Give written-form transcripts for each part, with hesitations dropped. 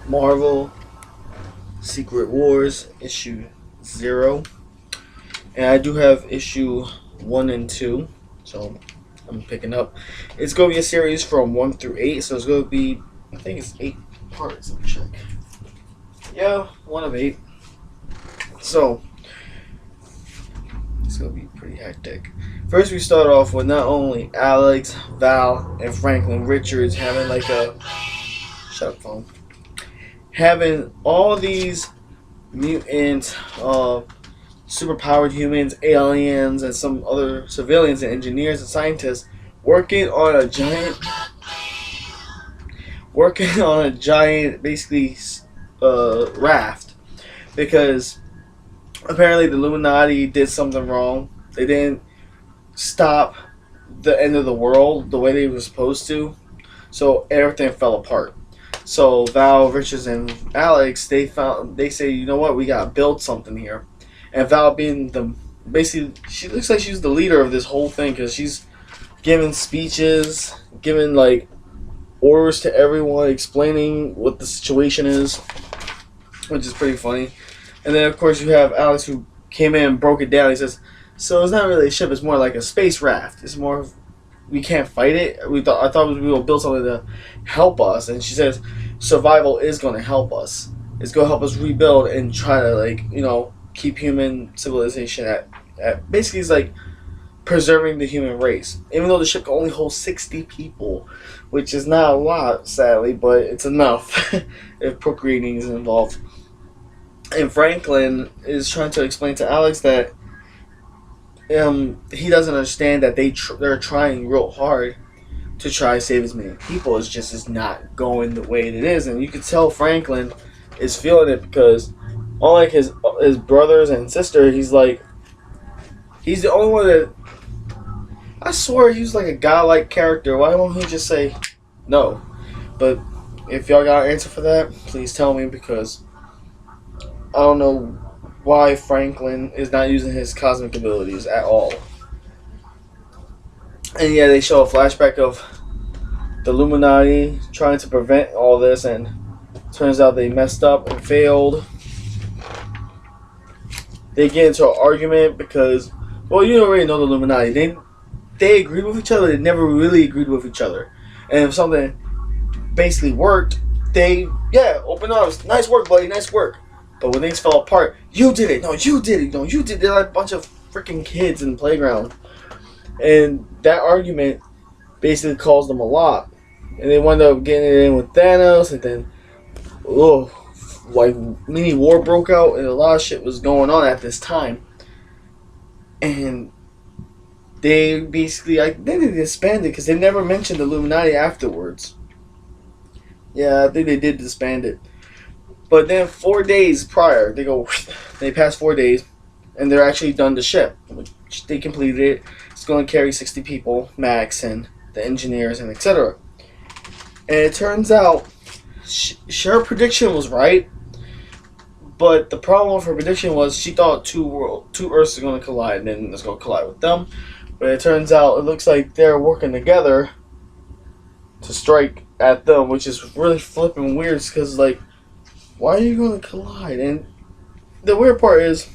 Marvel Secret Wars issue 0. And I do have issue 1 and 2. So I'm picking up. It's going to be a series from 1 through 8. So it's going to be, I think it's 8 parts. Let me check. Yeah, 1 of 8. So it's going to be pretty hectic. First, we start off with not only Alex, Val, and Franklin Richards having like a shut up phone, having all these mutant, superpowered humans, aliens, and some other civilians and engineers and scientists working on a giant, basically, raft, because apparently the Illuminati did something wrong. They didn't stop the end of the world the way they were supposed to, so everything fell apart. So Val, Richards, and Alex, they say, you know what, we gotta build something here. And Val being basically, she looks like she's the leader of this whole thing, because she's giving speeches, giving like orders to everyone, explaining what the situation is, which is pretty funny. And then of course you have Alex, who came in and broke it down. He says, so it's not really a ship, it's more like a space raft. It's more, we can't fight it. I thought we will build something to help us. And she says survival is going to help us. It's going to help us rebuild and try to, like, keep human civilization at basically, it's like preserving the human race. Even though the ship can only hold 60 people, which is not a lot, sadly, but it's enough if procreating is involved. And Franklin is trying to explain to Alex that he doesn't understand that they're trying real hard to try to save as many people. It's just, it's not going the way it is, and you can tell Franklin is feeling it, because unlike his brothers and sister, he's the only one that, I swear he was like a godlike character. Why don't he just say no? But if y'all got an answer for that, please tell me, because I don't know why Franklin is not using his cosmic abilities at all. And yeah, they show a flashback of the Illuminati trying to prevent all this, and turns out they messed up and failed. They get into an argument because, well, you already know the Illuminati. They agreed with each other. They never really agreed with each other. And if something basically worked, open arms. Nice work, buddy. Nice work. But when things fell apart, you did it. No, you did it. No, you did it. They're like a bunch of freaking kids in the playground. And that argument basically caused them a lot. And they wound up getting it in with Thanos, and then, like, mini war broke out, and a lot of shit was going on at this time. And they basically, they disbanded, because they never mentioned the Illuminati afterwards. Yeah, I think they did disband it. But then 4 days prior, they passed 4 days, and they're actually done the ship, which they completed it. It's going to carry 60 people, max, and the engineers, and etc. And it turns out, her prediction was right, but the problem with her prediction was she thought two Earths are going to collide, and then it's going to collide with them. But it turns out, it looks like they're working together to strike at them, which is really flipping weird, because, like, why are you going to collide? And the weird part is,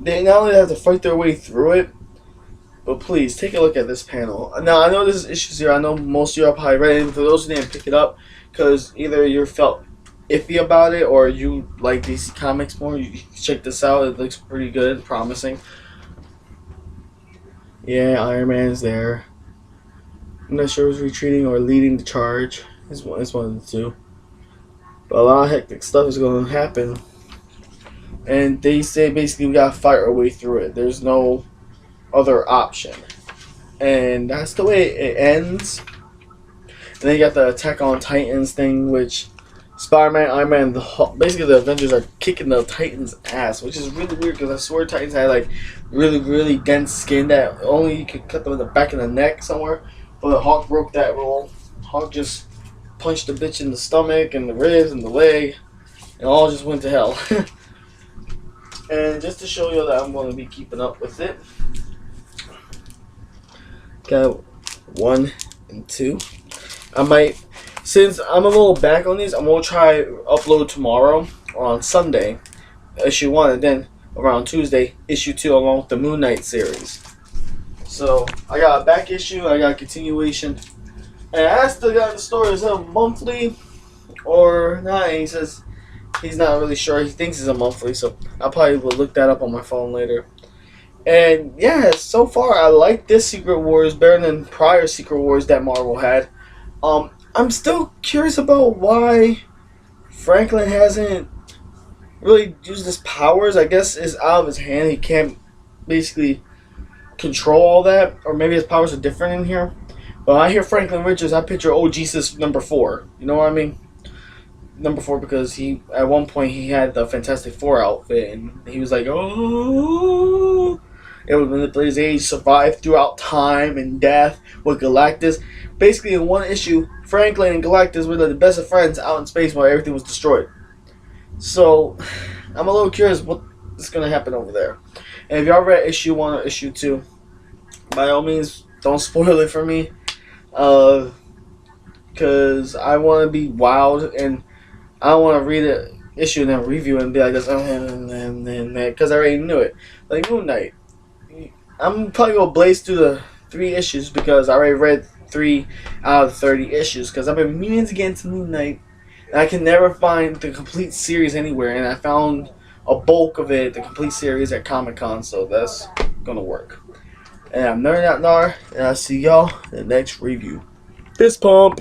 they not only have to fight their way through it, but please take a look at this panel. Now, I know there's issues here. I know most of you are probably ready. For those who didn't pick it up, because either you felt iffy about it or you like DC Comics more, you check this out. It looks pretty good, promising. Yeah, Iron Man's there. I'm not sure who's retreating or leading the charge. It's one of the two. But a lot of hectic stuff is going to happen. And they say basically we got to fight our way through it. There's no other option. And that's the way it ends. And then you got the Attack on Titans thing, which Spider-Man, Iron Man, basically the Avengers are kicking the Titans' ass, which is really weird, because I swear Titans had like really, really dense skin that only you could cut them in the back of the neck somewhere. But Hawk broke that rule. Hawk just punched the bitch in the stomach and the ribs and the leg, and all just went to hell. And just to show you that I'm going to be keeping up with it, got 1 and 2. I might since I'm a little back on these, I'm gonna try upload tomorrow or on Sunday, issue 1, and then around Tuesday, issue 2, along with the Moon Knight series. So I got a back issue, I got a continuation, and I asked the guy in the store, is it a monthly or not? And he says he's not really sure. He thinks it's a monthly, so I probably will look that up on my phone later. And yeah, so far I like this Secret Wars better than prior Secret Wars that Marvel had. I'm still curious about why Franklin hasn't really used his powers. I guess it's out of his hand. He can't basically control all that, or maybe his powers are different in here. But when I hear Franklin Richards, I picture oh Jesus #4. You know what I mean? #4 because he at one point he had the Fantastic Four outfit and he was like, oh, it was manipulate his age, survive throughout time and death with Galactus. Basically, in one issue, Franklin and Galactus were the best of friends out in space while everything was destroyed. So, I'm a little curious what's going to happen over there. And if y'all read issue 1 or issue 2, by all means, don't spoil it for me. Because I want to be wild and I don't want to read an issue and then review it and be like this, because I already knew it. Like Moon Knight. I'm probably going to blaze through the 3 issues because I already read 3 out of 30 issues because I've been meaning to get into Moon Knight and I can never find the complete series anywhere, and I found a bulk of it, the complete series, at Comic-Con, so that's going to work. And I'm Nerd Out Nar, and I'll see y'all in the next review. Fist pump!